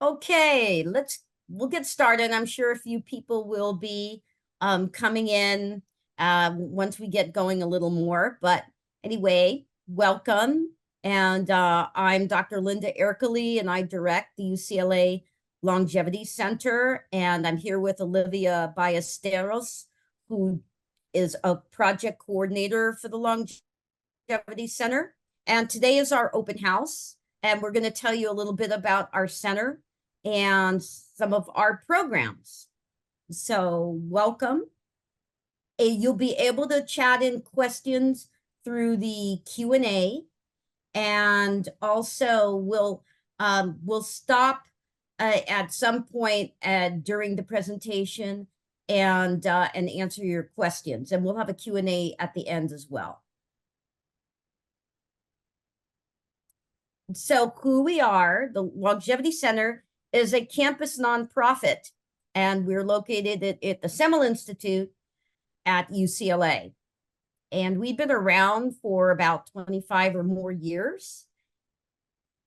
Okay, we'll get started. I'm sure a few people will be coming in once we get going a little more. But anyway, welcome. And I'm Dr. Linda Ercoli, and I direct the UCLA Longevity Center. And I'm here with Olivia Ballesteros, who is a project coordinator for the Longevity Center. And today is our open house. And we're going to tell you a little bit about our center and some of our programs. So welcome. You'll be able to chat in questions through the Q&A, and also we'll stop at some point during the presentation and answer your questions, and we'll have a Q&A at the end as well. So who we are, the Longevity Center is a campus nonprofit, and we're located at the Semel Institute at UCLA. And we've been around for about 25 or more years.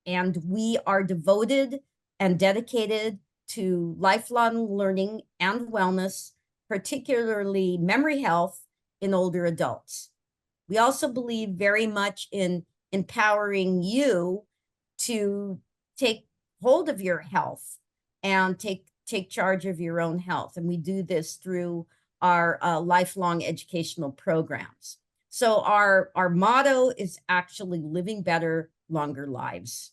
And we are devoted and dedicated to lifelong learning and wellness, particularly memory health in older adults. We also believe very much in empowering you to take hold of your health and take charge of your own health. And we do this through our lifelong educational programs. So our motto is actually living better, longer lives.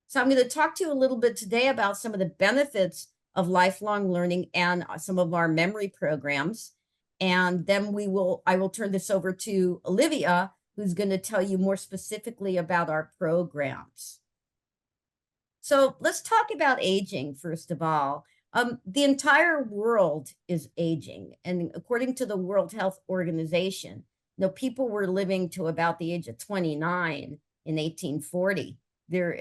So I'm going to talk to you a little bit today about some of the benefits of lifelong learning and some of our memory programs. And then I will turn this over to Olivia, who's going to tell you more specifically about our programs. So let's talk about aging, first of all. The entire world is aging. And according to the World Health Organization, people were living to about the age of 29 in 1840. They're,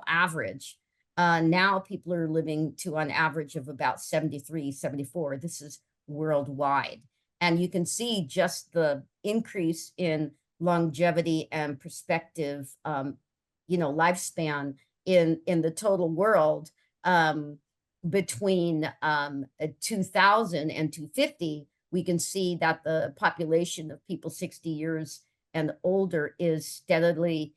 average. Now people are living to an average of about 73, 74. This is worldwide. And you can see just the increase in longevity and prospective, lifespan in the total world between 2000 and 2050. We can see that the population of people 60 years and older is steadily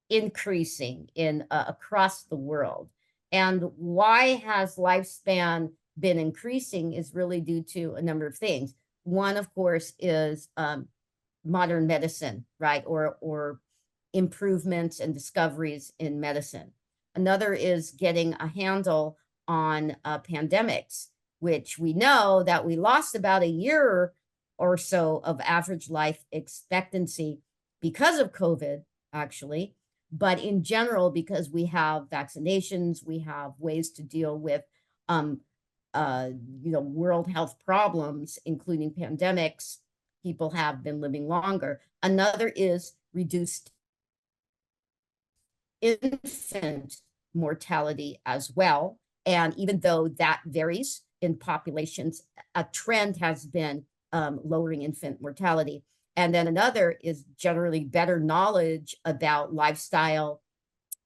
increasing across the world. And why has lifespan been increasing is really due to a number of things. One, of course, is modern medicine, right? Or improvements and discoveries in medicine. Another is getting a handle on pandemics, which we know that we lost about a year or so of average life expectancy because of COVID, actually. But in general, because we have vaccinations, we have ways to deal with world health problems, including pandemics, people have been living longer. Another is reduced infant mortality as well. And even though that varies in populations, a trend has been lowering infant mortality. And then another is generally better knowledge about lifestyle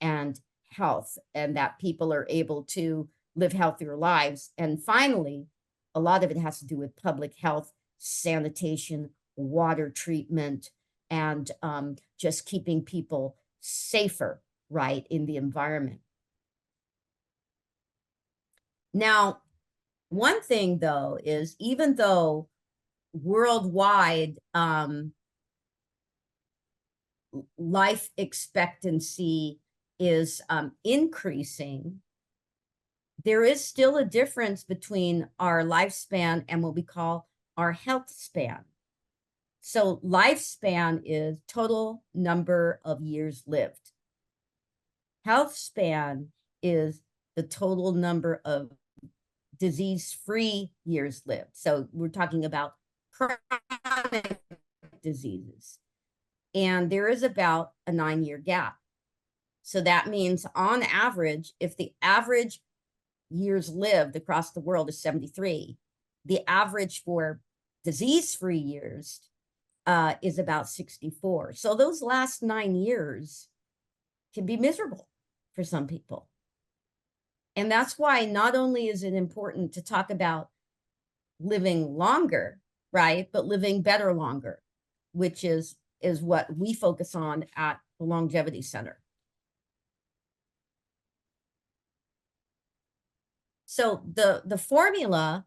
and health, and that people are able to live healthier lives. And finally, a lot of it has to do with public health, sanitation, water treatment, and just keeping people safer, right, in the environment. Now, one thing, though, is even though worldwide life expectancy is increasing, there is still a difference between our lifespan and what we call our health span. So lifespan is total number of years lived. Health span is the total number of disease-free years lived. So we're talking about chronic diseases. And there is about a 9-year gap. So that means on average, if the average years lived across the world is 73, the average for disease-free years is about 64. So those last 9 years can be miserable for some people. And that's why not only is it important to talk about living longer, right, but living better longer, which is what we focus on at the Longevity Center. So the formula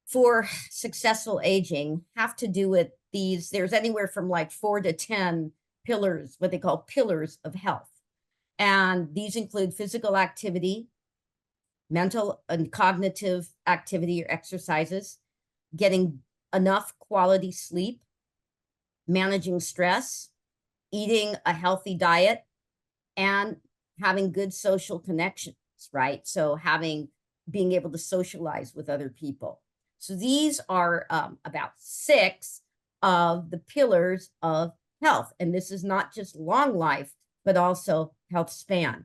for successful aging have to do with these. There's anywhere from like 4 to 10 pillars, what they call pillars of health. And these include physical activity, mental and cognitive activity or exercises, getting enough quality sleep, managing stress, eating a healthy diet, and having good social connections, right? So being able to socialize with other people. So these are about 6 of the pillars of health. And this is not just long life, but also health span.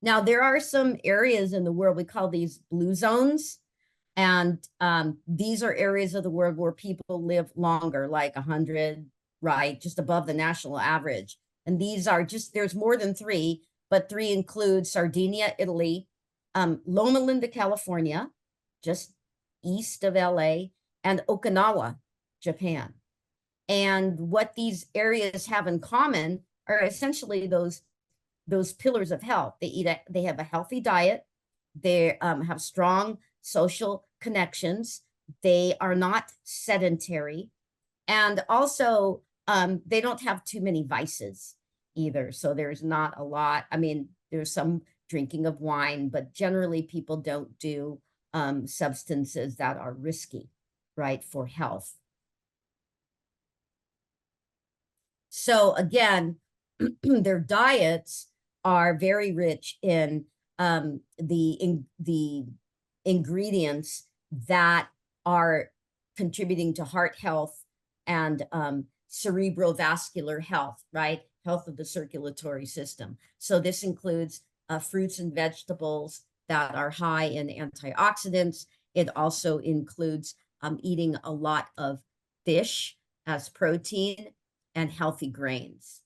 Now, there are some areas in the world, we call these blue zones. And these are areas of the world where people live longer, like 100, right, just above the national average. And these are there's more than 3, but 3 include Sardinia, Italy, Loma Linda, California, just east of LA, and Okinawa, Japan. And what these areas have in common are essentially those pillars of health. They have a healthy diet. They have strong social connections. They are not sedentary. And also, they don't have too many vices either. So there's not a lot. I mean, there's some drinking of wine, but generally people don't do substances that are risky, right, for health. So again, their diets are very rich in the ingredients that are contributing to heart health and cerebrovascular health, right? Health of the circulatory system. So this includes fruits and vegetables that are high in antioxidants. It also includes eating a lot of fish as protein and healthy grains.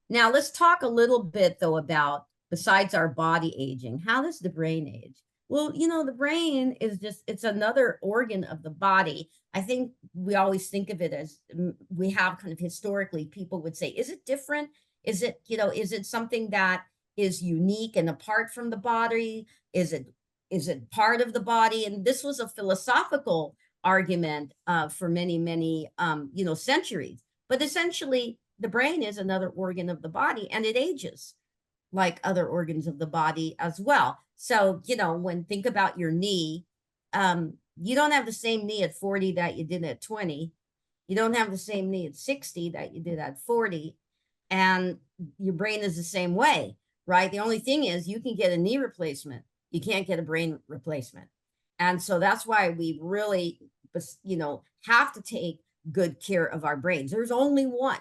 Now, let's talk a little bit, though, about, besides our body aging, how does the brain age? Well, the brain is it's another organ of the body. I think we always think of it as, we have kind of historically, people would say, is it different? Is it, is it something that is unique and apart from the body? Is it part of the body? And this was a philosophical argument for many, many, centuries. But essentially, the brain is another organ of the body, and it ages like other organs of the body as well. So, think about your knee, you don't have the same knee at 40 that you did at 20. You don't have the same knee at 60 that you did at 40. And your brain is the same way, right? The only thing is you can get a knee replacement. You can't get a brain replacement. And so that's why we really, have to take good care of our brains. There's only one.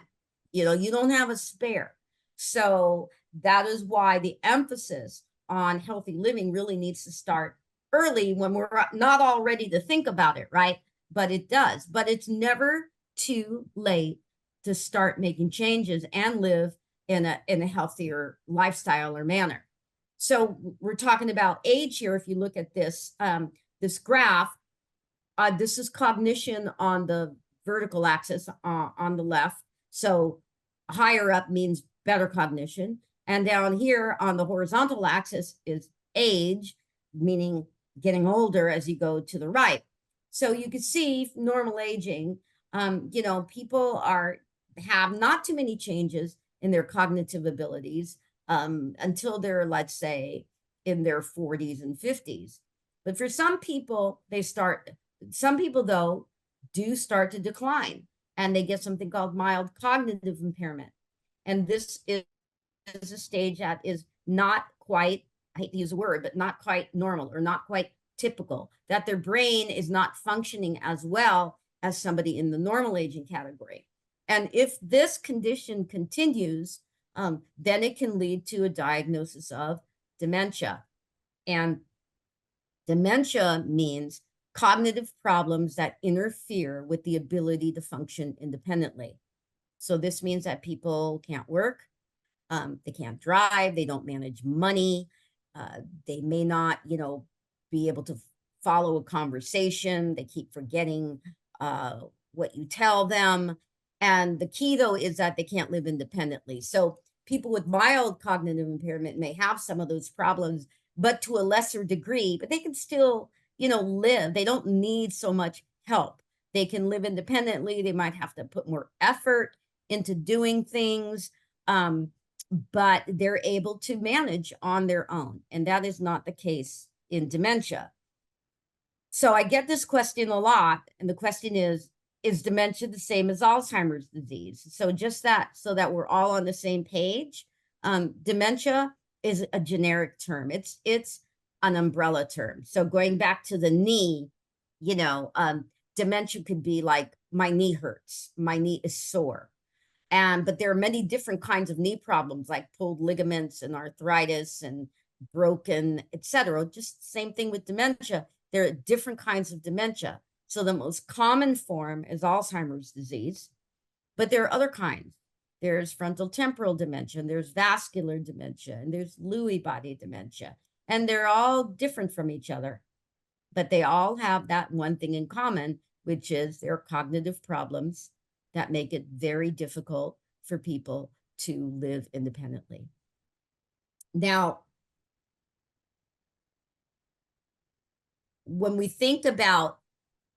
You don't have a spare. So that is why the emphasis on healthy living really needs to start early, when we're not all ready to think about it, right? But it does. But it's never too late to start making changes and live in a healthier lifestyle or manner. So we're talking about age here. If you look at this graph, this is cognition on the vertical axis on the left. So higher up means better cognition. And down here on the horizontal axis is age, meaning getting older as you go to the right. So you can see normal aging, people have not too many changes in their cognitive abilities until they're, let's say, in their 40s and 50s. But for some people, some people, though, do start to decline, and they get something called mild cognitive impairment. And this is a stage that is not quite, I hate to use a word, but not quite normal or not quite typical, that their brain is not functioning as well as somebody in the normal aging category. And if this condition continues, then it can lead to a diagnosis of dementia. And dementia means cognitive problems that interfere with the ability to function independently. So this means that people can't work, they can't drive, they don't manage money, they may not, be able to follow a conversation, they keep forgetting what you tell them. And the key, though, is that they can't live independently. So people with mild cognitive impairment may have some of those problems, but to a lesser degree, but they can still, live. They don't need so much help. They can live independently. They might have to put more effort into doing things, but they're able to manage on their own. And that is not the case in dementia. So I get this question a lot. And the question is dementia the same as Alzheimer's disease? So just that, so that we're all on the same page. Dementia is a generic term. It's an umbrella term. So going back to the knee, dementia could be like, my knee hurts, my knee is sore. But there are many different kinds of knee problems, like pulled ligaments and arthritis and broken, etc. Just same thing with dementia. There are different kinds of dementia. So the most common form is Alzheimer's disease, but there are other kinds. There's frontal temporal dementia, and there's vascular dementia, and there's Lewy body dementia. And they're all different from each other, but they all have that one thing in common, which is their cognitive problems that make it very difficult for people to live independently. Now, when we think about,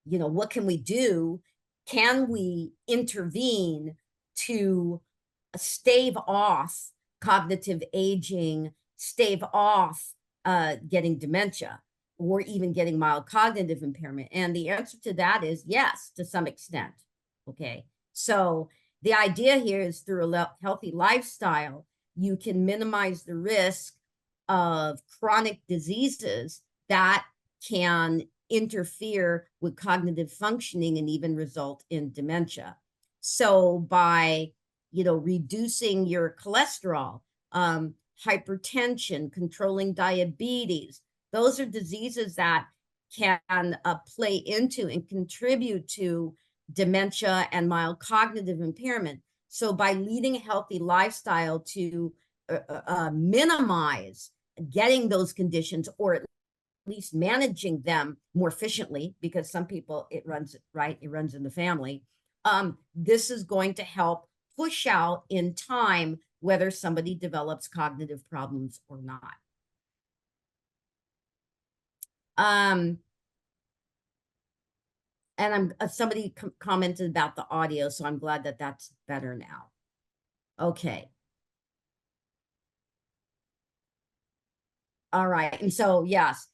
what can we do? Can we intervene to stave off cognitive aging, stave off getting dementia, or even getting mild cognitive impairment? And the answer to that is yes, to some extent. Okay. So the idea here is through a healthy lifestyle, you can minimize the risk of chronic diseases that can interfere with cognitive functioning and even result in dementia. So by, reducing your cholesterol, hypertension, controlling diabetes, those are diseases that can play into and contribute to dementia and mild cognitive impairment. So by leading a healthy lifestyle to minimize getting those conditions, or at least managing them more efficiently, because some people, it runs in the family. This is going to help push out in time whether somebody develops cognitive problems or not. And somebody commented about the audio, so I'm glad that that's better now. Okay. All right. And so, yes,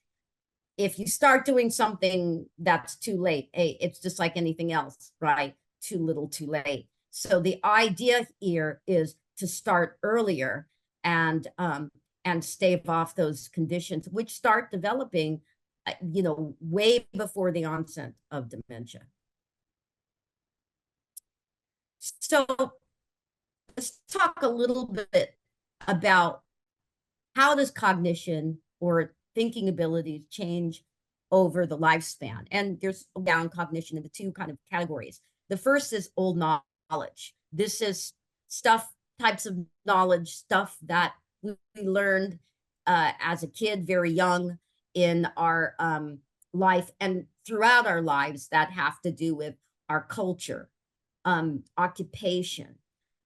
if you start doing something that's too late, hey, it's just like anything else, right? Too little, too late. So the idea here is to start earlier and stave off those conditions, which start developing, way before the onset of dementia. So let's talk a little bit about how does cognition or thinking abilities change over the lifespan. And there's down cognition into two kind of categories. The first is old knowledge. This is types of knowledge, stuff that we learned as a kid, very young in our life and throughout our lives, that have to do with our culture, occupation,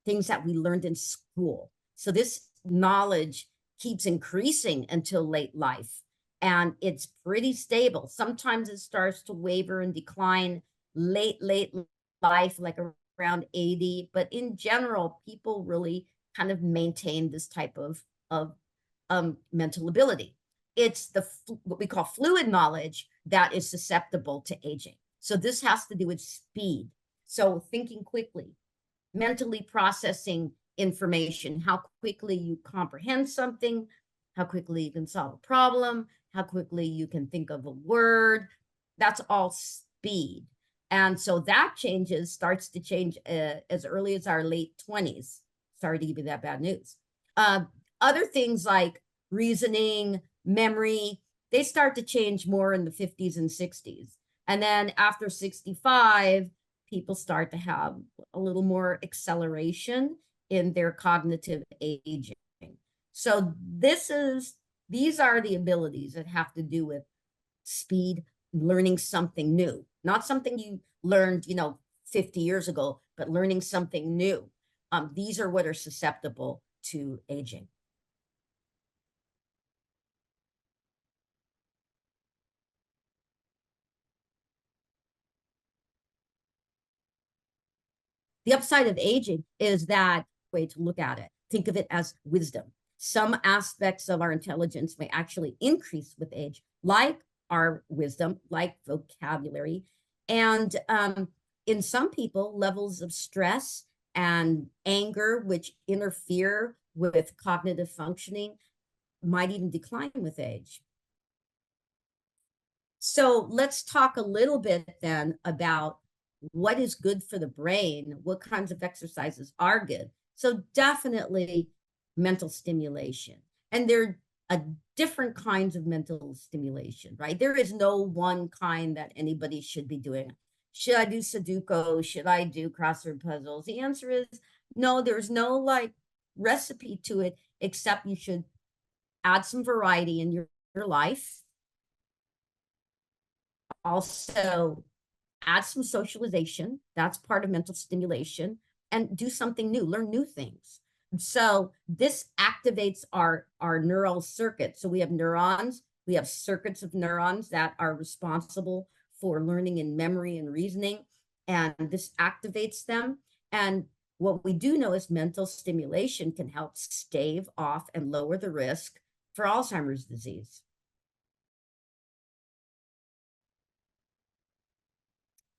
things that we learned in school. So this knowledge keeps increasing until late life, and it's pretty stable. Sometimes it starts to waver and decline late life, like around 80, but in general, people really kind of maintain this type of mental ability. It's what we call fluid knowledge that is susceptible to aging. So this has to do with speed. So thinking quickly, mentally processing information, how quickly you comprehend something, how quickly you can solve a problem, how quickly you can think of a word. That's all speed. And so that starts to change as early as our late 20s. Sorry to give you that bad news. Other things like reasoning, memory, they start to change more in the 50s and 60s. And then after 65, people start to have a little more acceleration in their cognitive aging. So these are the abilities that have to do with speed, learning something new, not something you learned, 50 years ago, but learning something new. These are what are susceptible to aging. The upside of aging is that way to look at it. Think of it as wisdom. Some aspects of our intelligence may actually increase with age, like our wisdom, like vocabulary. And in some people, levels of stress and anger, which interfere with cognitive functioning, might even decline with age. So let's talk a little bit then about what is good for the brain, what kinds of exercises are good. So definitely mental stimulation. And there are different kinds of mental stimulation, right? There is no one kind that anybody should be doing. Should I do Sudoku? Should I do crossword puzzles? The answer is no, there's no like recipe to it, except you should add some variety in your life. Also, add some socialization. That's part of mental stimulation. And do something new, learn new things. So this activates our neural circuits. So we have neurons, we have circuits of neurons that are responsible for learning and memory and reasoning. And this activates them. And what we do know is mental stimulation can help stave off and lower the risk for Alzheimer's disease.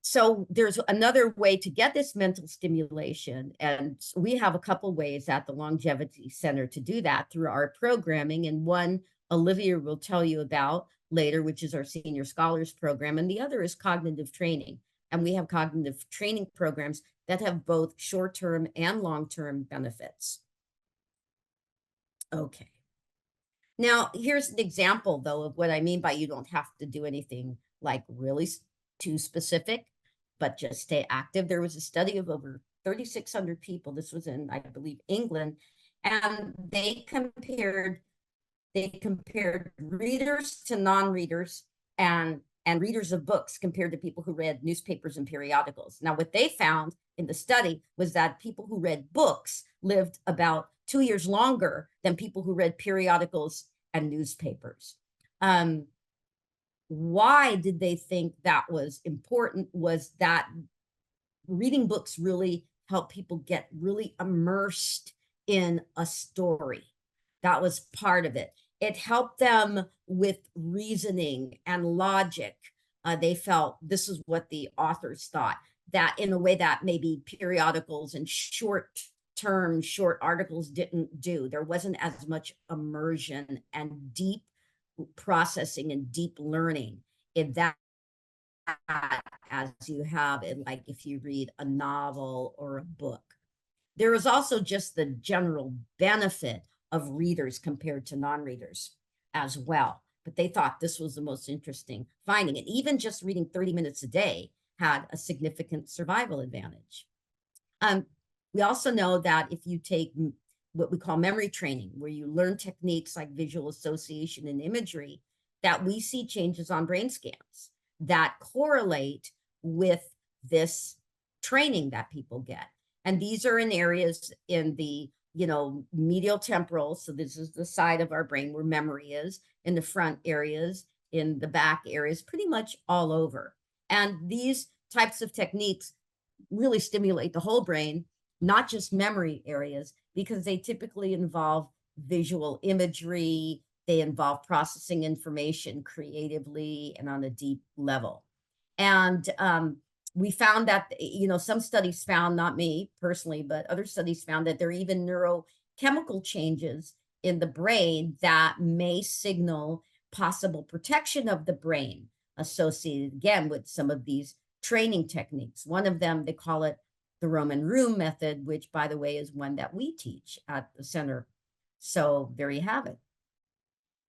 So there's another way to get this mental stimulation, and we have a couple ways at the Longevity Center to do that through our programming, and one Olivia will tell you about later, which is our Senior Scholars Program, and the other is cognitive training. And we have cognitive training programs that have both short-term and long-term benefits. Okay. Now, here's an example, though, of what I mean by you don't have to do anything like really too specific, but just stay active. There was a study of over 3,600 people. This was in, I believe, England, and they compared readers to non-readers and readers of books compared to people who read newspapers and periodicals. Now, what they found in the study was that people who read books lived about 2 years longer than people who read periodicals and newspapers. Why did they think that was important? Was that reading books really help people get really immersed in a story. That was part of it. It helped them with reasoning and logic. They felt, this is what the authors thought, that in a way that maybe periodicals and short articles didn't do. There wasn't as much immersion and deep processing and deep learning in that as you have in, like, if you read a novel or a book. There is also just the general benefit of readers compared to non-readers as well. But they thought this was the most interesting finding. And even just reading 30 minutes a day had a significant survival advantage. We also know that if you take what we call memory training, where you learn techniques like visual association and imagery, that we see changes on brain scans that correlate with this training that people get. And these are in areas in the, medial temporal. So this is the side of our brain where memory is, in the front areas, in the back areas, pretty much all over. And these types of techniques really stimulate the whole brain, not just memory areas, because they typically involve visual imagery, they involve processing information creatively and on a deep level. And we found that, some studies found, not me personally, but other studies found that there are even neurochemical changes in the brain that may signal possible protection of the brain associated, again, with some of these training techniques. One of them, they call it the Roman room method, which, by the way, is one that we teach at the center. So there you have it.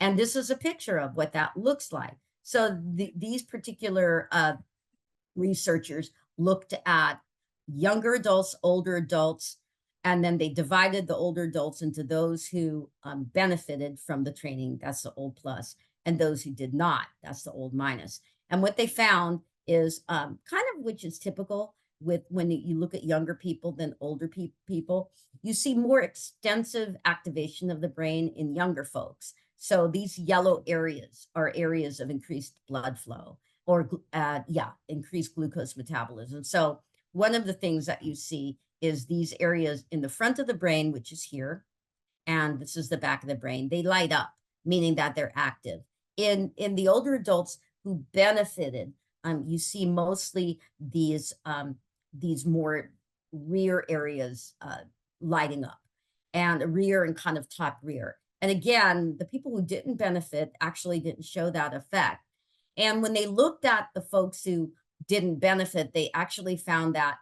And this is a picture of what that looks like. So these particular researchers looked at younger adults, older adults, and then they divided the older adults into those who benefited from the training, that's the old plus, and those who did not, that's the old minus. And what they found is kind of, which is typical with when you look at younger people than older people, you see more extensive activation of the brain in younger folks. So these yellow areas are areas of increased blood flow, or increased glucose metabolism. So one of the things that you see is these areas in the front of the brain, which is here, and this is the back of the brain, they light up, meaning that they're active. In the older adults who benefited, you see mostly these more rear areas lighting up, and rear and kind of top rear. And again, the people who didn't benefit actually didn't show that effect. And when they looked at the folks who didn't benefit, they actually found that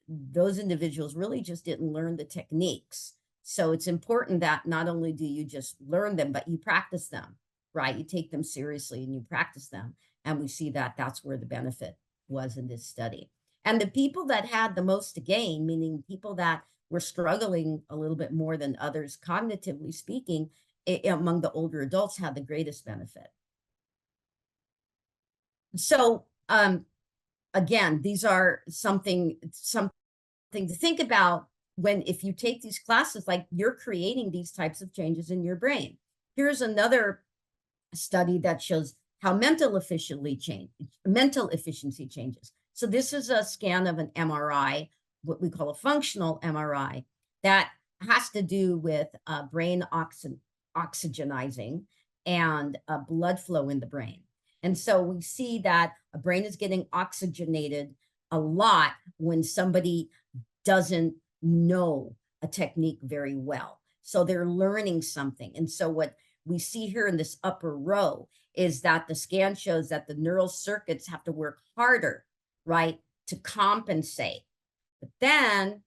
those individuals really just didn't learn the techniques. So it's important that not only do you just learn them, but you practice them, right? You take them seriously and you practice them. And we see that that's where the benefit was in this study. And the people that had the most to gain, meaning people that were struggling a little bit more than others, cognitively speaking, among the older adults, had the greatest benefit. So again, these are something to think about if you take these classes, like you're creating these types of changes in your brain. Here's another study that shows how mental efficiency changes. So this is a scan of an MRI, what we call a functional MRI, that has to do with brain oxygenizing and blood flow in the brain. And so we see that a brain is getting oxygenated a lot when somebody doesn't know a technique very well. So they're learning something. And so what we see here in this upper row is that the scan shows that the neural circuits have to work harder, right, to compensate. But then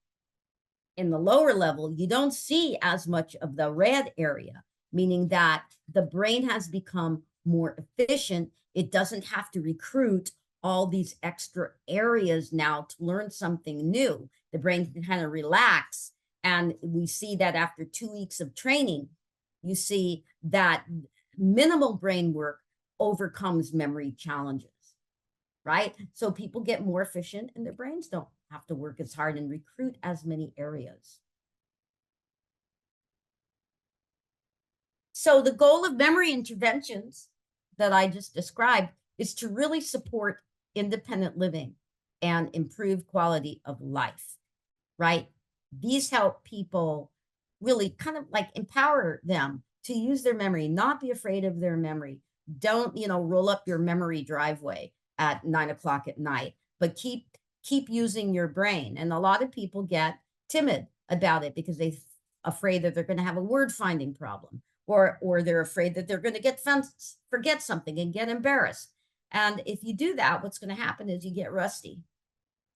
in the lower level, you don't see as much of the red area, meaning that the brain has become more efficient. It doesn't have to recruit all these extra areas now to learn something new. The brain can kind of relax. And we see that after 2 weeks of training, you see that minimal brain work overcomes memory challenges, right? So people get more efficient and their brains don't have to work as hard and recruit as many areas. So the goal of memory interventions that I just described is to really support independent living and improve quality of life, right? These help people really kind of like empower them to use their memory, not be afraid of their memory. Don't, roll up your memory driveway at 9 o'clock at night, but keep using your brain. And a lot of people get timid about it because they're afraid that they're going to have a word finding problem, or they're afraid that they're going to forget something and get embarrassed. And if you do that, what's going to happen is you get rusty,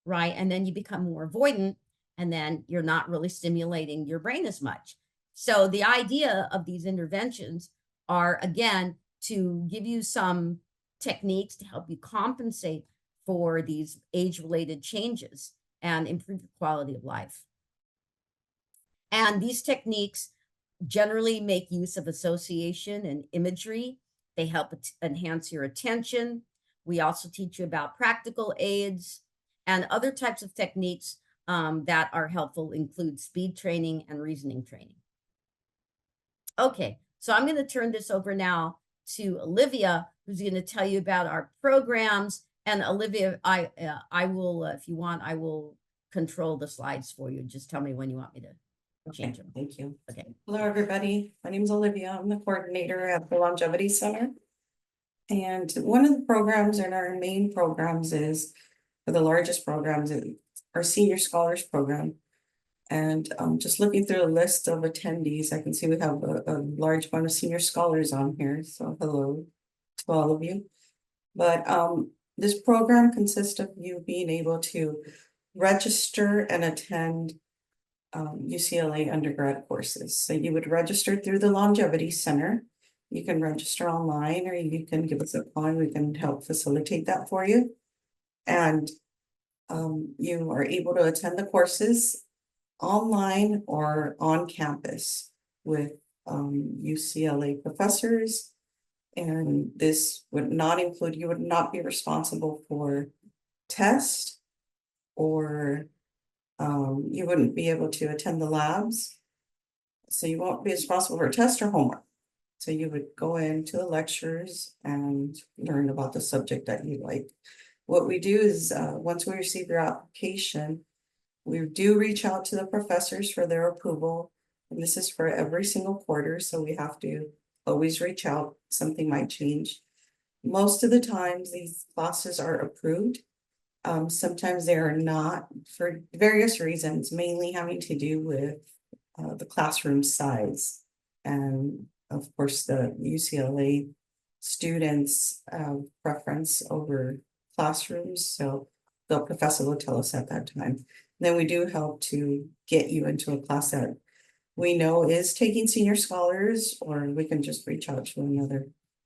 right? And then you become more avoidant, and then you're not really stimulating your brain as much. So the idea of these interventions are, again, to give you some techniques to help you compensate for these age-related changes and improve your quality of life. And these techniques generally make use of association and imagery. They help enhance your attention. We also teach you about practical aids, and other types of techniques that are helpful include speed training and reasoning training. Okay, so I'm going to turn this over now to Olivia, who's going to tell you about our programs. And Olivia, I will, if you want, I will control the slides for you. Just tell me when you want me to change them. Thank you. Okay. Hello, everybody. My name is Olivia. I'm the coordinator at the Longevity Center. And one of the programs in our main programs is, for the largest programs, our Senior Scholars Program. And just looking through the list of attendees, I can see we have a large amount of senior scholars on here. So hello to all of you. But this program consists of you being able to register and attend UCLA undergrad courses. So you would register through the Longevity Center. You can register online, or you can give us a call. We can help facilitate that for you. And You are able to attend the courses online or on campus with UCLA professors. And this would not include, you would not be responsible for test or you wouldn't be able to attend the labs. So you won't be responsible for test or homework. So you would go into the lectures and learn about the subject that you like. What we do is, once we receive your application, we do reach out to the professors for their approval. And this is for every single quarter, so we have to always reach out. Something might change. Most of the times, these classes are approved. Sometimes they are not for various reasons, mainly having to do with the classroom size. And of course, the UCLA students preference over classrooms, so the professor will tell us at that time. Then we do help to get you into a class that we know is taking senior scholars, or we can just reach out to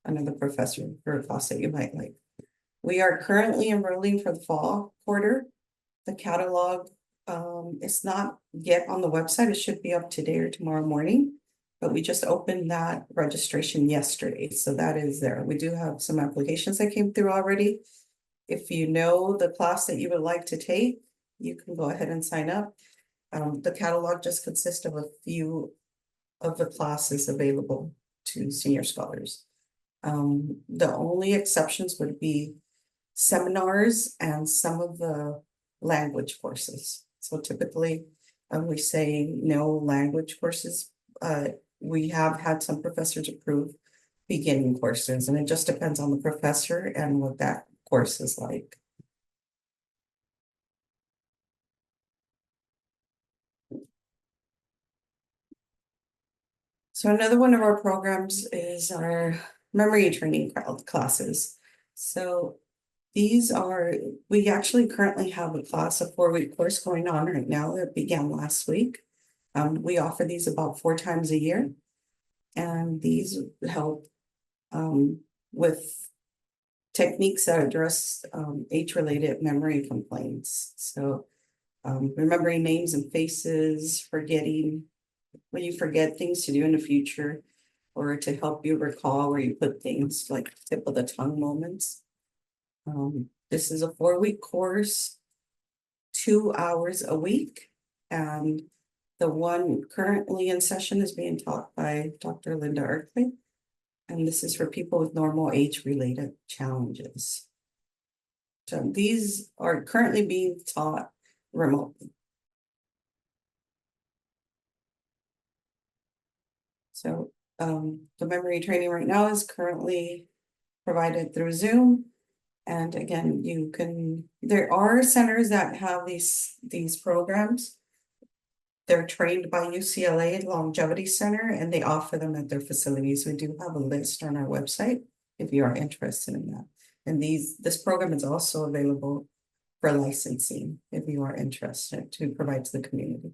another professor for a class that you might like. We are currently enrolling for the fall quarter. The catalog is not yet on the website. It should be up today or tomorrow morning. But we just opened that registration yesterday, so that is there. We do have some applications that came through already. If you know the class that you would like to take, you can go ahead and sign up. The catalog just consists of a few of the classes available to senior scholars. The only exceptions would be seminars and some of the language courses. So typically, we say no language courses. We have had some professors approve beginning courses, and it just depends on the professor and what that course is like. So another one of our programs is our memory training classes. So these are, we actually currently have a class, a 4-week course going on right now that began last week. We offer these about 4 times a year. And these help with techniques that address age-related memory complaints. So remembering names and faces, forgetting when you forget things to do in the future, or to help you recall where you put things, like tip of the tongue moments. This is a 4-week course, 2 hours a week, and the one currently in session is being taught by Dr. Linda Ercoli, and this is for people with normal age-related challenges. So these are currently being taught remotely. So the memory training right now is currently provided through Zoom. And again, there are centers that have these programs. They're trained by UCLA Longevity Center, and they offer them at their facilities. We do have a list on our website if you are interested in that. And this program is also available for licensing if you are interested to provide to the community.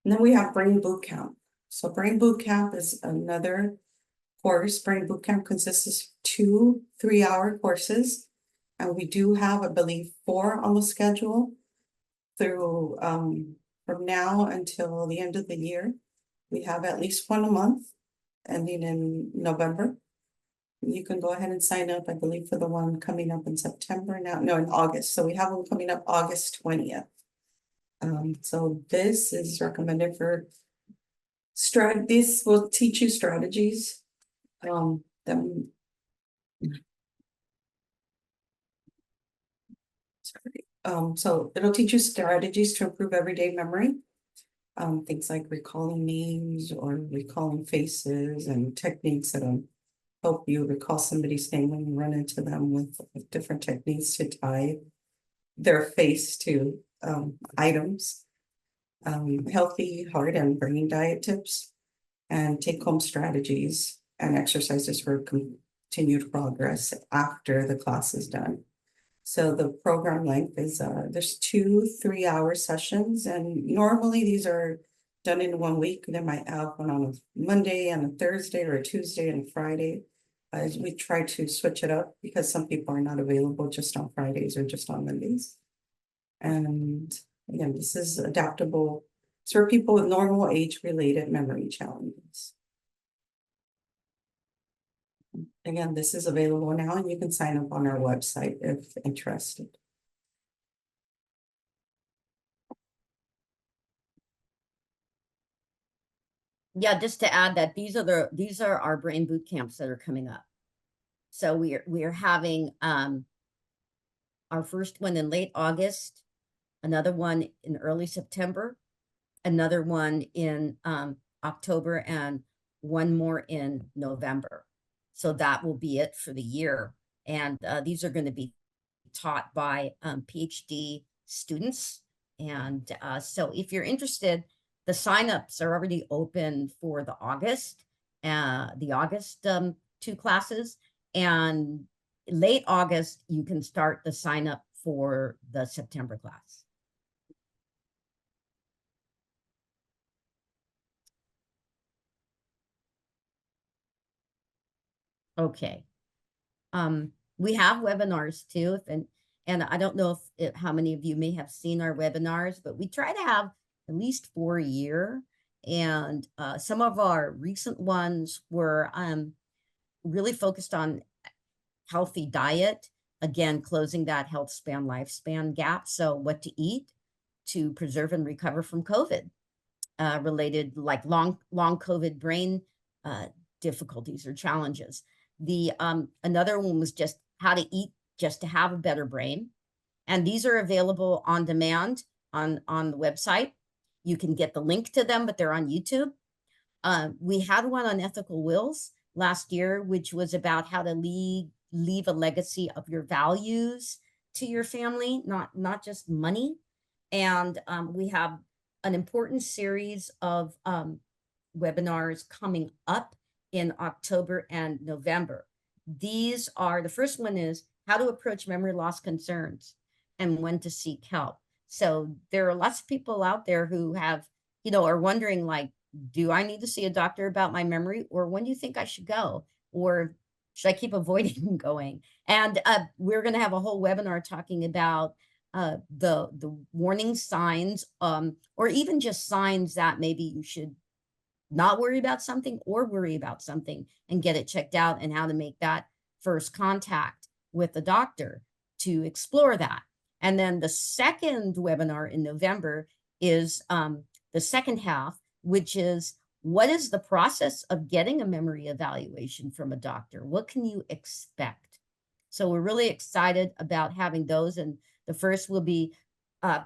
And then we have Brain Boot Camp. So Brain Boot Camp is another course. Brain Boot Camp consists of 2 3-hour courses. And we do have, I believe, 4 on the schedule through from now until the end of the year. We have at least 1 a month, ending in November. You can go ahead and sign up, I believe, for the one coming up in September now. No, in August. So we have one coming up August 20th. So this is recommended for this will teach you strategies. So it'll teach you strategies to improve everyday memory. Things like recalling names or recalling faces, and techniques that'll help you recall somebody's name when you run into them, with different techniques to tie their face to items. Healthy heart and brain diet tips, and take-home strategies and exercises for continued progress after the class is done. So the program length is there's 2 3-hour sessions, and normally these are done in 1 week. They might have one on a Monday and a Thursday, or a Tuesday and a Friday. as we try to switch it up because some people are not available just on Fridays or just on Mondays. And again, this is adaptable. It's for people with normal age-related memory challenges. Again, this is available now and you can sign up on our website if interested. Yeah, just to add that these are our brain boot camps that are coming up. So we are having our first one in late August, another one in early September, another one in October, and one more in November. So that will be it for the year. And these are going to be taught by PhD students. And so if you're interested, the signups are already open for the August 2 classes. And late August, you can start the sign up for the September class. Okay. We have webinars too, and I don't know if how many of you may have seen our webinars, but we try to have at least 4 a year. And some of our recent ones were really focused on healthy diet, again, closing that health span, lifespan gap. So what to eat to preserve and recover from COVID related, like long COVID brain difficulties or challenges. The another one was just how to eat just to have a better brain. And these are available on demand on the website. You can get the link to them, but they're on YouTube. We had one on ethical wills last year, which was about how to leave a legacy of your values to your family, not just money. And we have an important series of webinars coming up in October and November. These are, the first one is how to approach memory loss concerns and when to seek help. So there are lots of people out there who have, are wondering like, do I need to see a doctor about my memory, or when do you think I should go? Or should I keep avoiding going? And we're going to have a whole webinar talking about the warning signs, or even just signs that maybe you should not worry about something or worry about something and get it checked out, and how to make that first contact with the doctor to explore that. And then the second webinar in November is the second half, which is what is the process of getting a memory evaluation from a doctor? What can you expect? So we're really excited about having those. And the first will be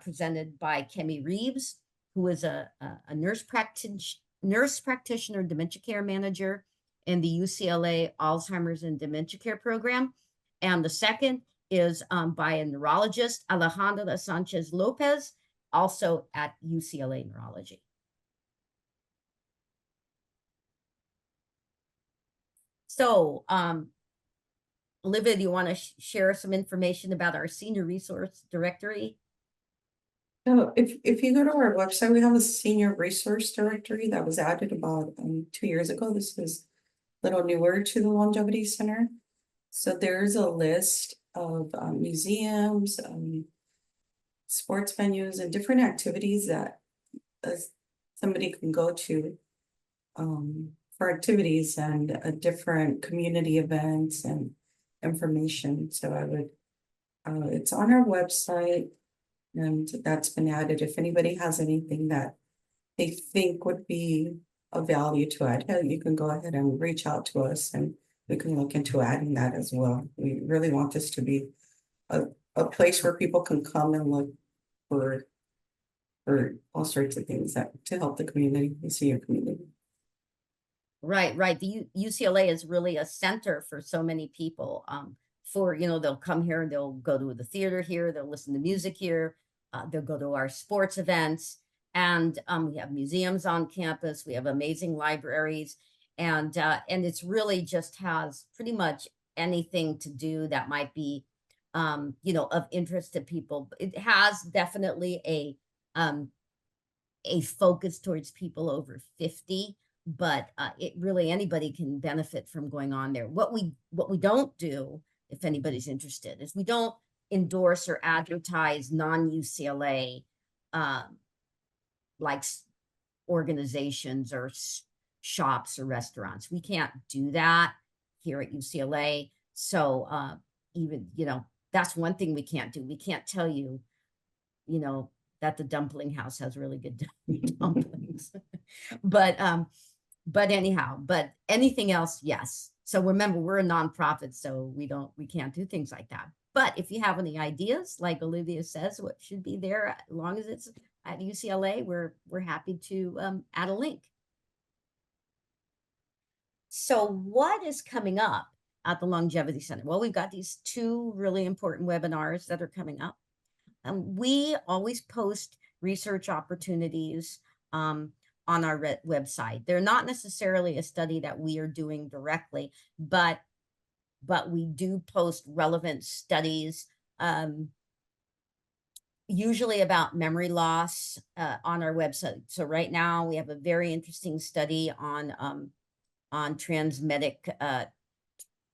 presented by Kemi Reeves, who is a nurse practitioner, dementia care manager in the UCLA Alzheimer's and Dementia Care Program. And the second is by a neurologist, Alejandra Sanchez Lopez, also at UCLA Neurology. So, Olivia, do you want to share some information about our senior resource directory? So if you go to our website, we have a senior resource directory that was added about 2 years ago. This is a little newer to the Longevity Center. So there's a list of museums, sports venues, and different activities that somebody can go to for activities and different community events and information. So I would, it's on our website, and that's been added. If anybody has anything that they think would be of value to add, you can go ahead and reach out to us and we can look into adding that as well. We really want this to be a place where people can come and look for all sorts of things that to help the community, the senior community. Right. The UCLA is really a center for so many people. For, they'll come here, they'll go to the theater here, they'll listen to music here, they'll go to our sports events, and we have museums on campus, we have amazing libraries, and it's really just has pretty much anything to do that might be, of interest to people. It has definitely a focus towards people over 50, but it really, anybody can benefit from going on there. What we don't do, if anybody's interested, is we don't endorse or advertise non-UCLA like organizations or shops or restaurants. We can't do that here at UCLA. So even, that's one thing we can't do. We can't tell you, that the dumpling house has really good dumplings. But anyhow, but anything else, yes. So remember, we're a nonprofit, so we can't do things like that. But if you have any ideas, like Olivia says, what should be there, as long as it's at UCLA, we're happy to add a link. So what is coming up at the Longevity Center? Well, we've got these two really important webinars that are coming up. We always post research opportunities on our website. They're not necessarily a study that we are doing directly, but we do post relevant studies, usually about memory loss on our website. So right now we have a very interesting study on transmedic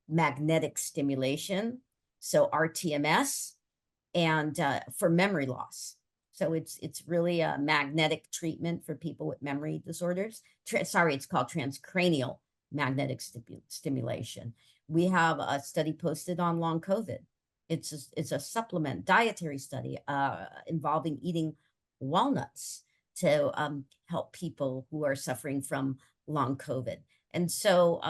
magnetic stimulation, so RTMS, and for memory loss. So it's really a magnetic treatment for people with memory disorders. It's called transcranial magnetic stimulation. We have a study posted on long COVID. It's a supplement dietary study involving eating walnuts to help people who are suffering from long COVID. And so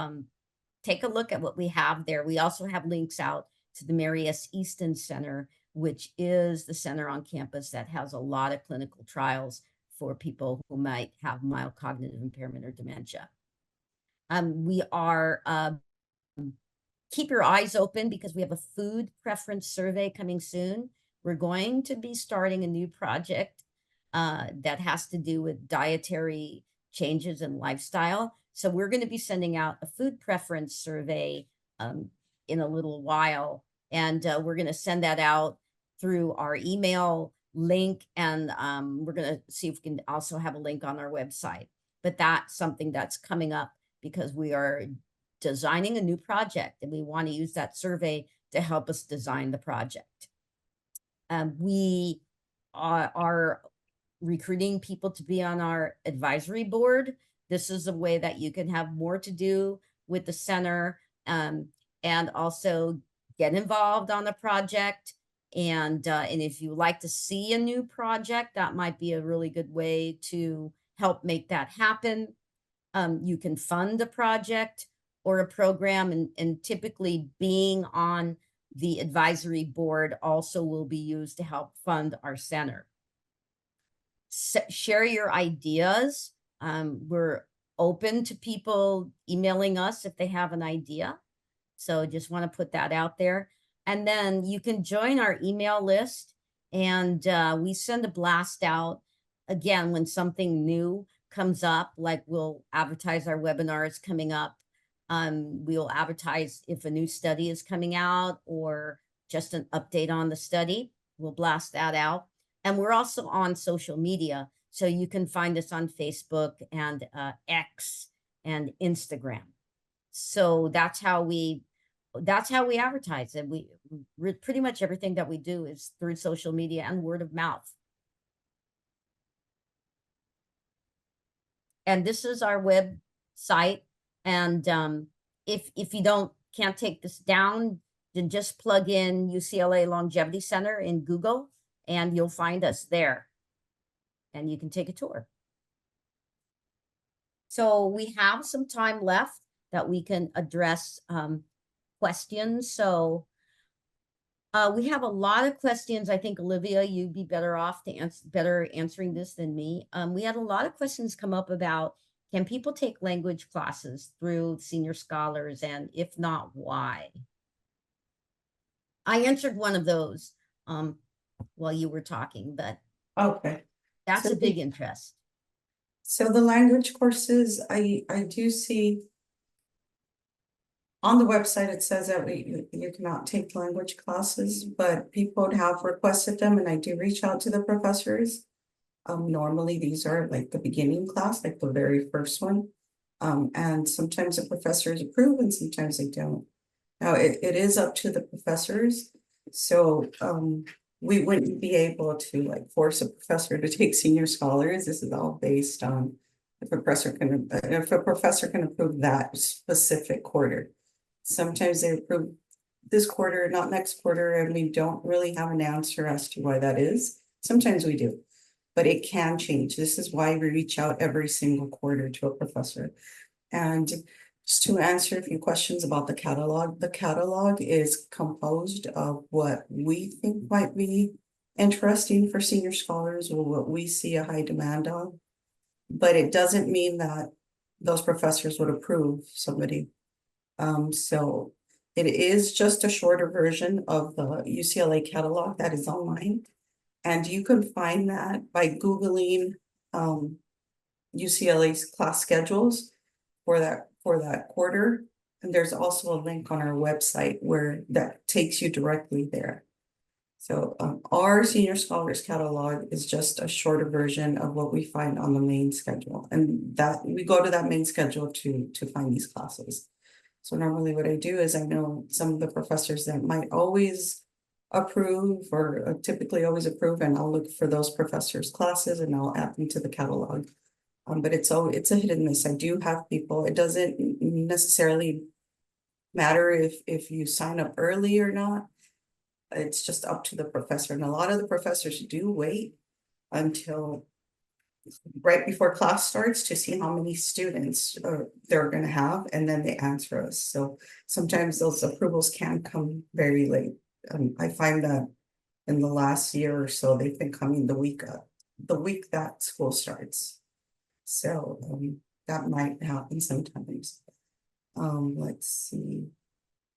take a look at what we have there. We also have links out to the Mary S. Easton Center, which is the center on campus that has a lot of clinical trials for people who might have mild cognitive impairment or dementia. We are, keep your eyes open because we have a food preference survey coming soon. We're going to be starting a new project that has to do with dietary changes in lifestyle. So we're going to be sending out a food preference survey in a little while. And we're going to send that out through our email link. And we're going to see if we can also have a link on our website. But that's something that's coming up because we are designing a new project and we want to use that survey to help us design the project. We are recruiting people to be on our advisory board. This is a way that you can have more to do with the center and also get involved on the project. And if you like to see a new project, that might be a really good way to help make that happen. You can fund a project or a program, and typically being on the advisory board also will be used to help fund our center. Share your ideas. We're open to people emailing us if they have an idea. So just want to put that out there. And then you can join our email list, and we send a blast out again when something new comes up, like we'll advertise our webinars coming up. We'll advertise if a new study is coming out or just an update on the study. We'll blast that out. And we're also on social media. So you can find us on Facebook and X and Instagram. So that's how we advertise. And we pretty much everything that we do is through social media and word of mouth. And this is our website. And if you can't take this down, then just plug in UCLA Longevity Center in Google and you'll find us there. And you can take a tour. So we have some time left that we can address questions. So we have a lot of questions. I think, Olivia, you'd be better off to answering this than me. We had a lot of questions come up about, can people take language classes through Senior Scholars? And if not, why? I answered one of those while you were talking, but Okay. that's a big interest. So the language courses, I do see on the website, it says that you cannot take language classes, but people have requested them, and I do reach out to the professors. Normally these are like the beginning class, like the very first one. And sometimes the professors approve and sometimes they don't. Now, it is up to the professors, so, we wouldn't be able to like force a professor to take senior scholars. This is all based on if a professor can approve that specific quarter. Sometimes they approve this quarter, not next quarter, and we don't really have an answer as to why that is. Sometimes we do, but it can change. This is why we reach out every single quarter to a professor. And just to answer a few questions about the catalog is composed of what we think might be interesting for senior scholars or what we see a high demand on. But it doesn't mean that those professors would approve somebody. So it is just a shorter version of the UCLA catalog that is online. And you can find that by Googling UCLA's class schedules for that quarter. And there's also a link on our website where that takes you directly there. So our senior scholars catalog is just a shorter version of what we find on the main schedule. And that we go to that main schedule to find these classes. So normally what I do is I know some of the professors that might always approve or typically always approve, and I'll look for those professors' classes and I'll add them to the catalog. But it's a hit and miss. I do have people, it doesn't necessarily matter if you sign up early or not. It's just up to the professor. And a lot of the professors do wait until right before class starts to see how many students they're gonna have, and then they answer us. So sometimes those approvals can come very late. I find that in the last year or so, they've been coming the week that school starts. So that might happen sometimes. Let's see.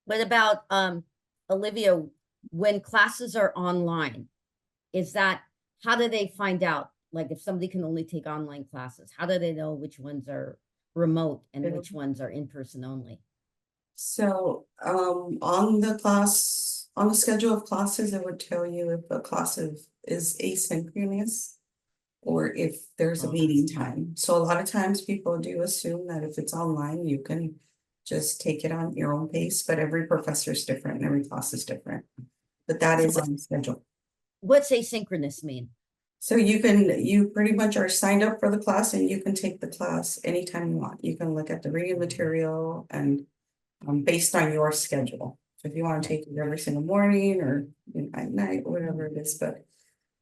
What about, Olivia, when classes are online, how do they find out? Like if somebody can only take online classes, how do they know which ones are remote and which ones are in person only? So, on the schedule of classes, it would tell you if a class is asynchronous or if there's a meeting time. So a lot of times people do assume that if it's online, you can just take it on your own pace, but every professor is different and every class is different. But that is on the schedule. What's asynchronous mean? So you pretty much are signed up for the class and you can take the class anytime you want. You can look at the reading material and based on your schedule. So if you want to take it every single morning or at night, whatever it is, but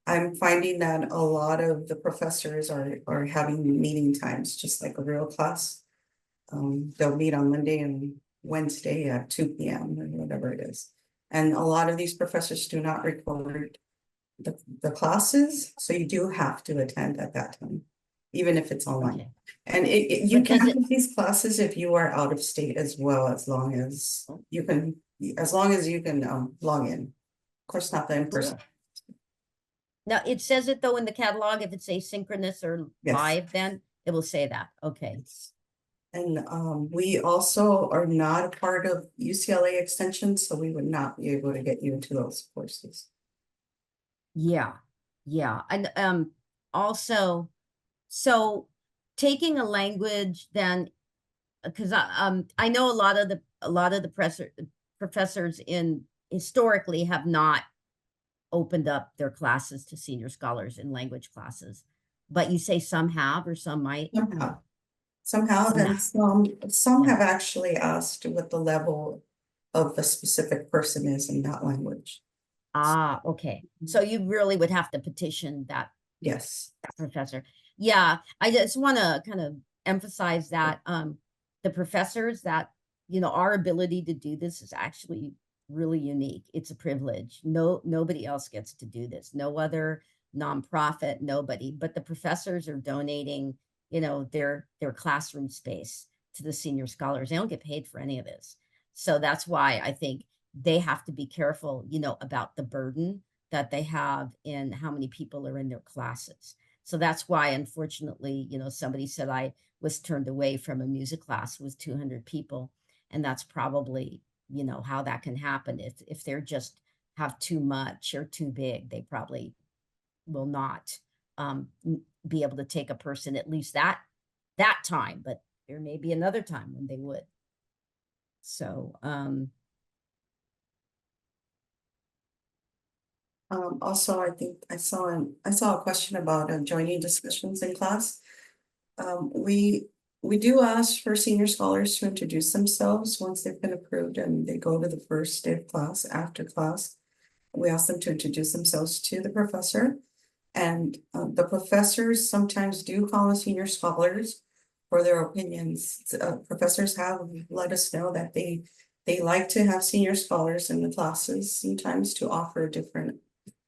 I'm finding that a lot of the professors are having meeting times, just like a real class. They'll meet on Monday and Wednesday at 2 p.m. or whatever it is. And a lot of these professors do not record the classes, so you do have to attend at that time, even if it's online. Okay. And you can take these classes if you are out of state as well, as long as you can log in. Of course, not the in-person. Now, it says it though in the catalog, if it's asynchronous or Yes. live, then it will say that. Okay. And we also are not a part of UCLA Extension, so we would not be able to get you into those courses. Yeah. And also, so taking a language then, because I know a lot of the professors historically have not opened up their classes to senior scholars in language classes, but you say some have or some might. Somehow, then some have actually asked what the level of the specific person is in that language. Ah, okay. So you really would have to petition that. Yes. That professor. Yeah, I just want to kind of emphasize that the professors that, our ability to do this is actually really unique. It's a privilege. Nobody else gets to do this. No other nonprofit, nobody, but the professors are donating, their classroom space to the senior scholars. They don't get paid for any of this. So that's why I think they have to be careful, about the burden that they have in how many people are in their classes. So that's why, unfortunately, somebody said I was turned away from a music class with 200 people. And that's probably, how that can happen. If they're just have too much or too big, they probably will not be able to take a person at least that time. But there may be another time when they would. So, Also, I think I saw a question about joining discussions in class. We do ask for senior scholars to introduce themselves once they've been approved and they go to the first day of class. After class, we ask them to introduce themselves to the professor. And the professors sometimes do call the senior scholars for their opinions. Professors have let us know that they like to have senior scholars in the classes sometimes to offer different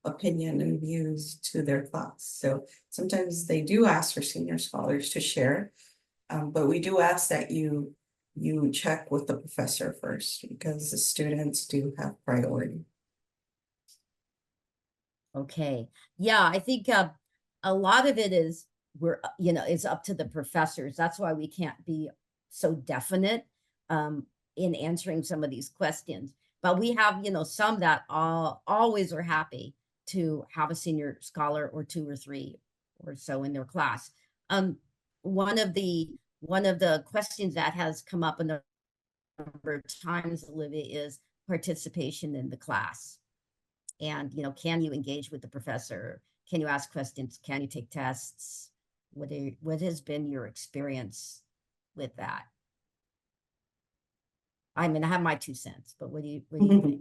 opinion and views to their class. So sometimes they do ask for senior scholars to share. But we do ask that you check with the professor first because the students do have priority. okay. Yeah, I think a lot of it is is up to the professors. That's why we can't be so definite in answering some of these questions. But we have, some that always are happy to have a senior scholar or two or three or so in their class. One of the questions that has come up a number of times, Olivia, is participation in the class. And, can you engage with the professor? Can you ask questions? Can you take tests? What has been your experience with that? I mean, I have my 2 cents, but what do you think?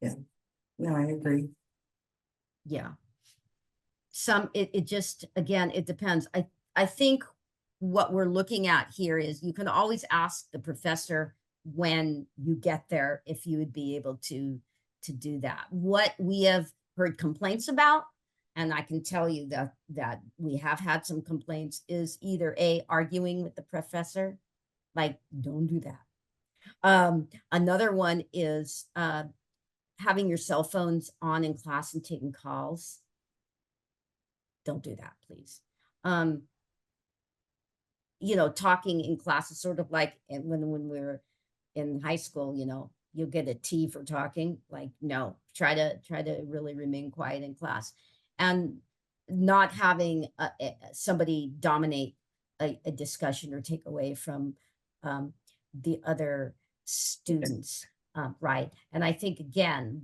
Yeah, no, I agree. Yeah. It just, again, it depends. I think what we're looking at here is you can always ask the professor when you get there if you would be able to do that. What we have heard complaints about, and I can tell you that we have had some complaints, is either arguing with the professor, like, don't do that. Another one is having your cell phones on in class and taking calls. Don't do that, please. Talking in class is sort of like when we're in high school, you'll get a T for talking. Like, no, try to really remain quiet in class, and not having somebody dominate a discussion or take away from the other students, right? And I think, again,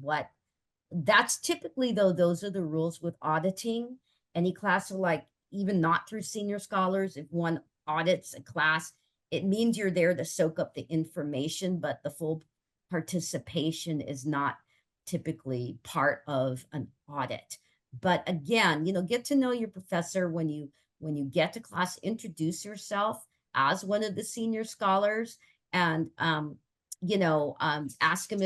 that's typically, though, those are the rules with auditing any class. So, like, even not through senior scholars, if one audits a class, it means you're there to soak up the information, but the full participation is not typically part of an audit. But again, get to know your professor when you get to class. Introduce yourself as one of the senior scholars, and ask him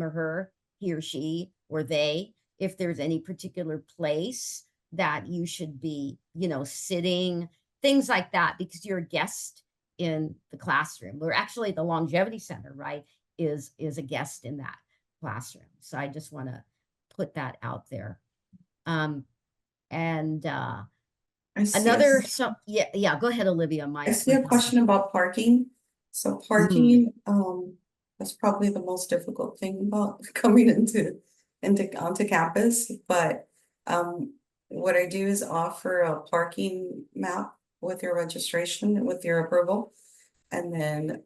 or her, he or she or they, if there's any particular place that you should be, sitting, things like that, because you're a guest in the classroom. We're actually, the Longevity Center, right, is a guest in that classroom. So I just want to put that out there. And another, so yeah, go ahead, Olivia. I see a question about parking. So parking, that's probably the most difficult thing about coming onto campus. But what I do is offer a parking map with your registration, with your approval. And then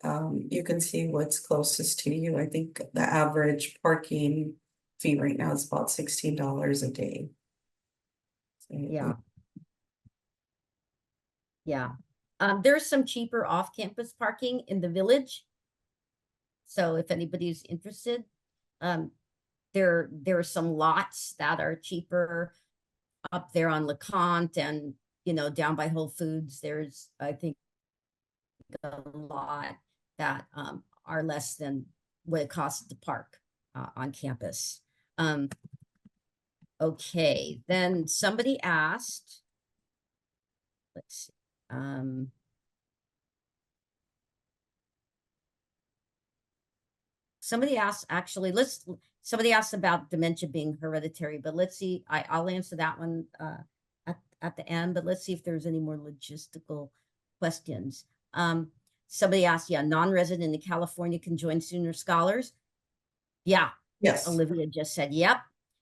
you can see what's closest to you. I think the average parking fee right now is about $16 a day. So, yeah. Yeah. There's some cheaper off-campus parking in the village. So if anybody's interested, there are some lots that are cheaper up there on LeConte, and down by Whole Foods. There's, I think, a lot that are less than what it costs to park on campus. Okay, then somebody asked, let's see. Somebody asked, actually, somebody asked about dementia being hereditary, but let's see, I'll answer that one at the end, but let's see if there's any more logistical questions. Somebody asked, yeah, non-resident in California can join senior scholars. Yeah, Yes, Olivia just said, yep.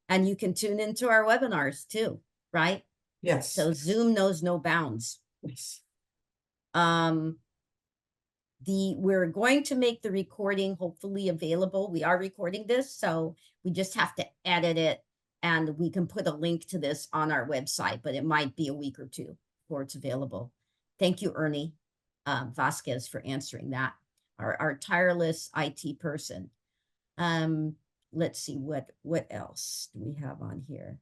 And you can tune into our webinars too, right? yes. So Zoom knows no bounds. Yes. Um, we're going to make the recording hopefully available. We are recording this, so we just have to edit it, and we can put a link to this on our website, but it might be a week or two before it's available. Thank you, Ernie Vasquez, for answering that. Our tireless IT person. Let's see, what else do we have on here?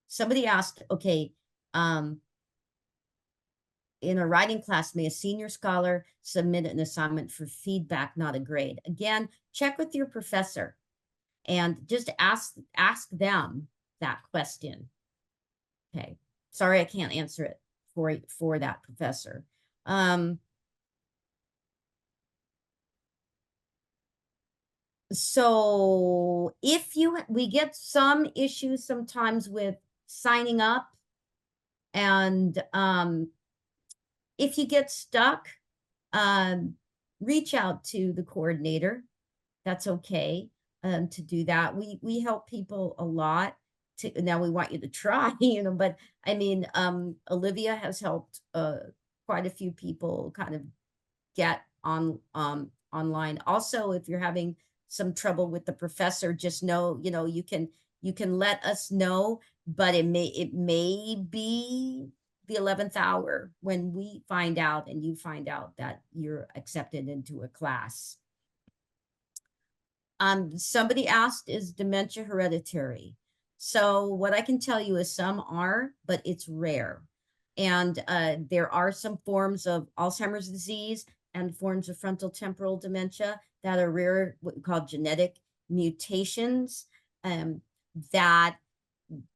Somebody asked, okay, in a writing class, may a senior scholar submit an assignment for feedback, not a grade? Again, check with your professor and just ask them that question. Okay, sorry, I can't answer it for that professor. So if we get some issues sometimes with signing up, and if you get stuck, reach out to the coordinator. That's okay to do that. We help people a lot. Now we want you to try, but I mean, Olivia has helped quite a few people kind of get on online. Also, if you're having some trouble with the professor, just know, you can let us know, but it may be the 11th hour when we find out and you find out that you're accepted into a class. Somebody asked, is dementia hereditary? So what I can tell you is some are, but it's rare. And there are some forms of Alzheimer's disease and forms of frontotemporal dementia that are rare, what we call genetic mutations, that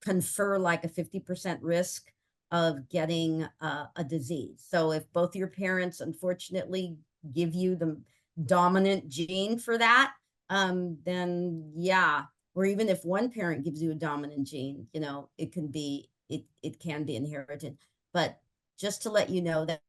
confer like a 50% risk of getting a disease. So if both your parents unfortunately give you the dominant gene for that, then yeah, or even if one parent gives you a dominant gene, it can be inherited. But just to let you know that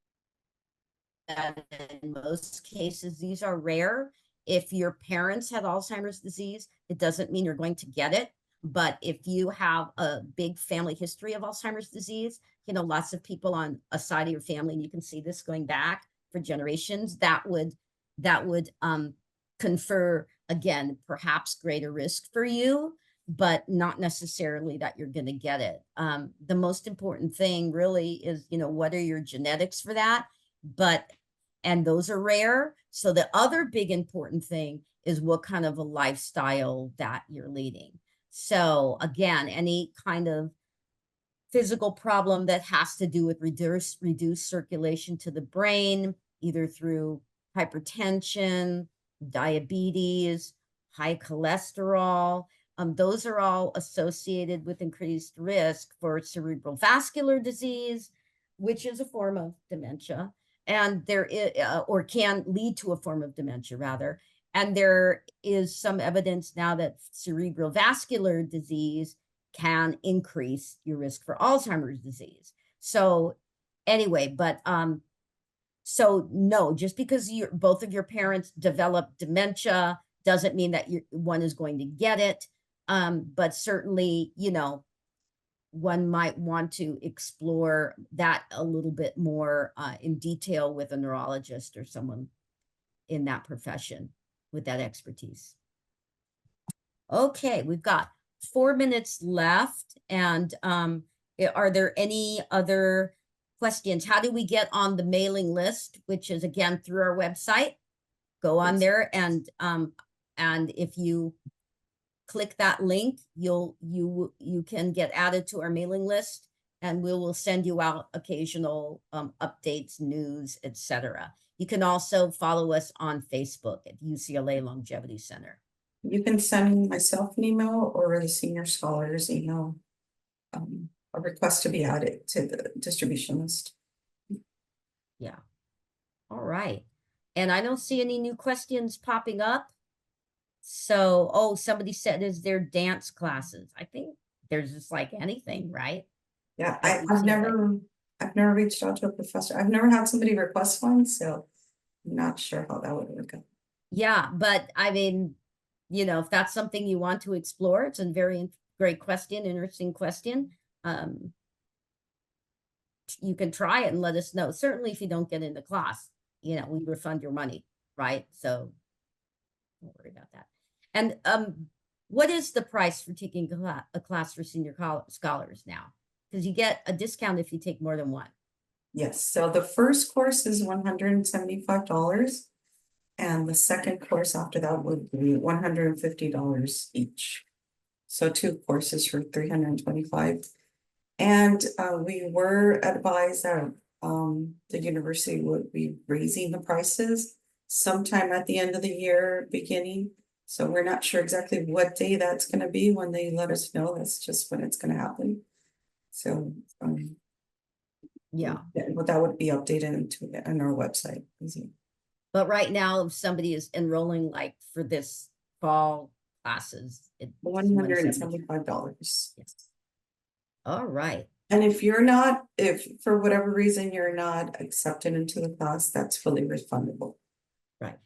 in most cases, these are rare. If your parents had Alzheimer's disease, it doesn't mean you're going to get it. But if you have a big family history of Alzheimer's disease, lots of people on a side of your family, and you can see this going back for generations, that would confer, again, perhaps greater risk for you, but not necessarily that you're going to get it. The most important thing really is, what are your genetics for that? And those are rare. So the other big important thing is what kind of a lifestyle that you're leading. So again, any kind of physical problem that has to do with reduced circulation to the brain, either through hypertension, diabetes, high cholesterol, those are all associated with increased risk for cerebral vascular disease, which is a form of dementia, and there is, or can lead to a form of dementia rather. And there is some evidence now that cerebral vascular disease can increase your risk for Alzheimer's disease. So anyway, but so no, just because both of your parents develop dementia doesn't mean that one is going to get it. But certainly, one might want to explore that a little bit more in detail with a neurologist or someone in that profession with that expertise. Okay, we've got 4 minutes left. And are there any other questions? How do we get on the mailing list, which is again through our website? Go on there, and if you click that link, you can get added to our mailing list, and we will send you out occasional updates, news, etc. You can also follow us on Facebook at UCLA Longevity Center. You can send myself an email or the senior scholars email, a request to be added to the distribution list. Yeah. All right. And I don't see any new questions popping up. So, oh, somebody said, is there dance classes? I think there's just like anything, right? Yeah, At I've UCLA. never reached out to a professor. I've never had somebody request one, so I'm not sure how that would work out. Yeah, but I mean, if that's something you want to explore, it's a very great question, interesting question. You can try it and let us know. Certainly if you don't get into class, we refund your money, right? So don't worry about that. And what is the price for taking a class for senior scholars now? Because you get a discount if you take more than one. Yes, so the first course is $175. And the second course after that would be $150 each. So 2 courses for $325. And we were advised that the university would be raising the prices sometime at the end of the year beginning. So we're not sure exactly what day that's gonna be when they let us know. That's just when it's gonna happen. So Yeah. that would be updated on our website. But right now, if somebody is enrolling like for this fall classes, it's $175. Yes. All right. And if for whatever reason you're not accepted into the class, that's fully refundable. Right.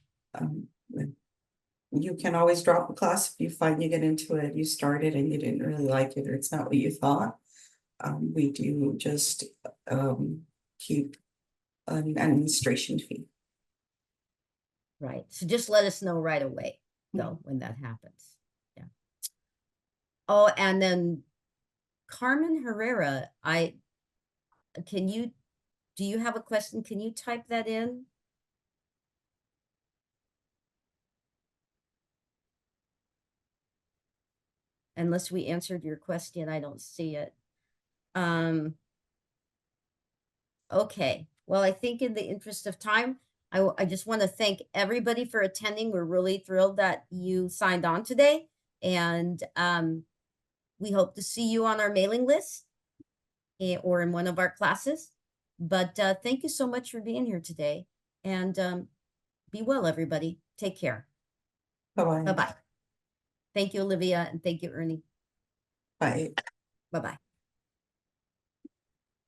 You can always drop a class if you find you get into it, you started and you didn't really like it, or it's not what you thought. We do just keep an administration fee. Right. So just let us know right away, though, when that happens. Yeah. Oh, and then Carmen Herrera, do you have a question? Can you type that in? Unless we answered your question, I don't see it. Okay. Well, I think in the interest of time, I just want to thank everybody for attending. We're really thrilled that you signed on today. And we hope to see you on our mailing list or in one of our classes. But thank you so much for being here today. And be well, everybody. Take care. Bye-bye. Bye-bye. Thank you, Olivia, and thank you, Ernie. Bye. Bye-bye.